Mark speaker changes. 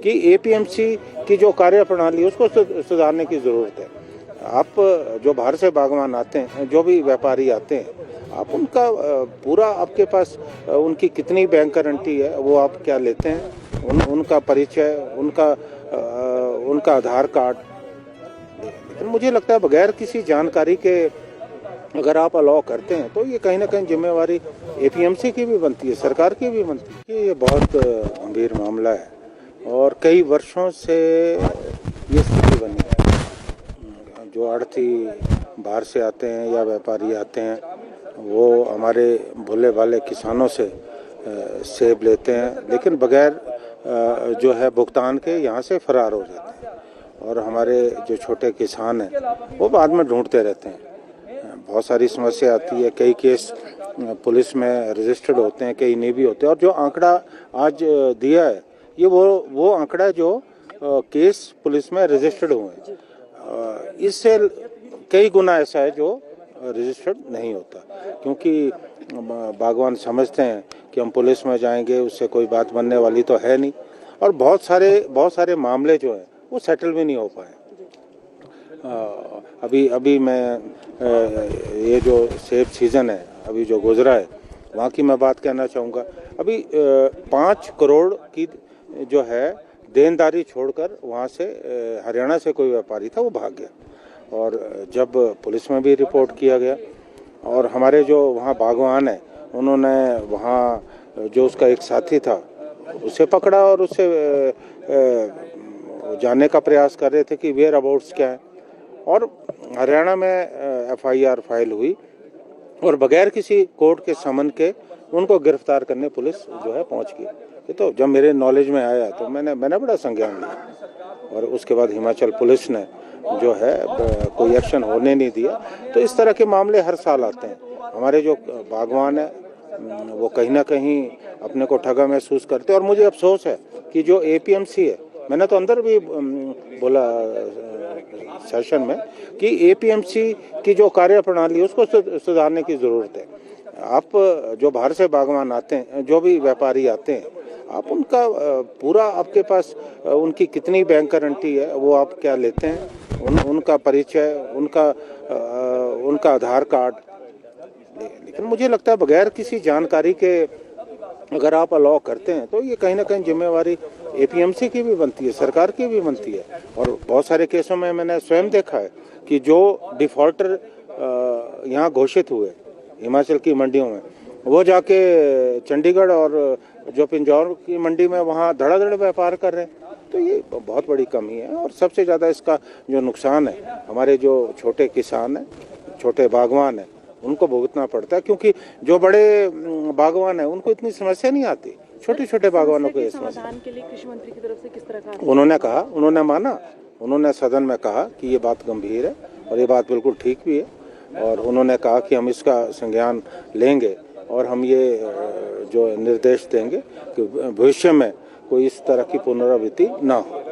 Speaker 1: कि एपीएमसी की जो कार्यप्रणाली है उसको सुधारने की ज़रूरत है। आप जो बाहर से बागवान आते हैं, जो भी व्यापारी आते हैं, आप उनका पूरा आपके पास उनकी कितनी बैंक गारंटी है वो आप क्या लेते हैं, उनका परिचय, उनका आधार कार्ड। लेकिन मुझे लगता है बगैर किसी जानकारी के अगर आप अलाउ करते हैं तो ये कहीं ना कहीं जिम्मेवारी एपीएमसी की भी बनती है, सरकार की भी बनती है। ये बहुत गंभीर मामला है और कई वर्षों से ये स्थिति बनी है। जो आढ़ती बाहर से आते हैं या व्यापारी आते हैं वो हमारे भोले भाले किसानों से सेब लेते हैं, लेकिन बगैर जो है भुगतान के यहाँ से फरार हो जाते हैं और हमारे जो छोटे किसान हैं वो बाद में ढूंढते रहते हैं। बहुत सारी समस्या आती है, कई केस पुलिस में रजिस्टर्ड होते हैं, कई नहीं भी होते हैं। और जो आंकड़ा आज दिया है ये वो आंकड़ा है जो केस पुलिस में रजिस्टर्ड हुए हैं, इससे कई गुना ऐसा है जो रजिस्टर्ड नहीं होता, क्योंकि बागवान समझते हैं कि हम पुलिस में जाएंगे उससे कोई बात बनने वाली तो है नहीं, और बहुत सारे मामले जो हैं वो सेटल भी नहीं हो पाए। अभी मैं ये जो सेब सीजन है अभी जो गुजरा है वहाँ की मैं बात कहना चाहूँगा। अभी 5 करोड़ की जो है देनदारी छोड़कर वहाँ से हरियाणा से कोई व्यापारी था वो भाग गया, और जब पुलिस में भी रिपोर्ट किया गया और हमारे जो वहाँ बागवान है उन्होंने वहाँ जो उसका एक साथी था उसे पकड़ा और उससे जानने का प्रयास कर रहे थे कि वेयर अबाउट्स क्या है, और हरियाणा में एफआईआर फाइल हुई और बगैर किसी कोर्ट के समन के उनको गिरफ्तार करने पुलिस जो है पहुंच गई। ये तो जब मेरे नॉलेज में आया तो मैंने बड़ा संज्ञान लिया, और उसके बाद हिमाचल पुलिस ने जो है कोई एक्शन होने नहीं दिया। तो इस तरह के मामले हर साल आते हैं। हमारे जो बागवान है वो कहीं ना कहीं अपने को ठगा महसूस करते हैं, और मुझे अफसोस है कि जो एपीएमसी है, मैंने तो अंदर भी बोला सेशन में कि एपीएमसी की जो कार्यप्रणाली है उसको सुधारने की ज़रूरत है। आप जो बाहर से बागवान आते हैं, जो भी व्यापारी आते हैं, आप उनका पूरा आपके पास उनकी कितनी बैंक गारंटी है वो आप क्या लेते हैं, उनका परिचय, उनका आधार कार्ड। लेकिन मुझे लगता है बगैर किसी जानकारी के अगर आप अलाउ करते हैं तो ये कहीं ना कहीं जिम्मेवारी एपीएमसी की भी बनती है, सरकार की भी बनती है। और बहुत सारे केसों में मैंने स्वयं देखा है कि जो डिफॉल्टर यहाँ घोषित हुए हिमाचल की मंडियों में, वो जाके चंडीगढ़ और जो पिंजौर की मंडी में वहाँ धड़ाधड़ व्यापार कर रहे हैं। तो ये बहुत बड़ी कमी है, और सबसे ज़्यादा इसका जो नुकसान है हमारे जो छोटे किसान हैं, छोटे बागवान हैं, उनको भुगतना पड़ता है, क्योंकि जो बड़े बागवान है उनको इतनी समस्या नहीं आती, छोटे छोटे बागवानों को
Speaker 2: समाधान के लिए कृषि मंत्री की तरफ से किस तरह का
Speaker 1: उन्होंने माना, उन्होंने सदन में कहा कि ये बात गंभीर है और ये बात बिल्कुल ठीक भी है, और उन्होंने कहा कि हम इसका संज्ञान लेंगे और हम ये जो निर्देश देंगे कि भविष्य में कोई इस तरह की पुनरावृत्ति ना हो।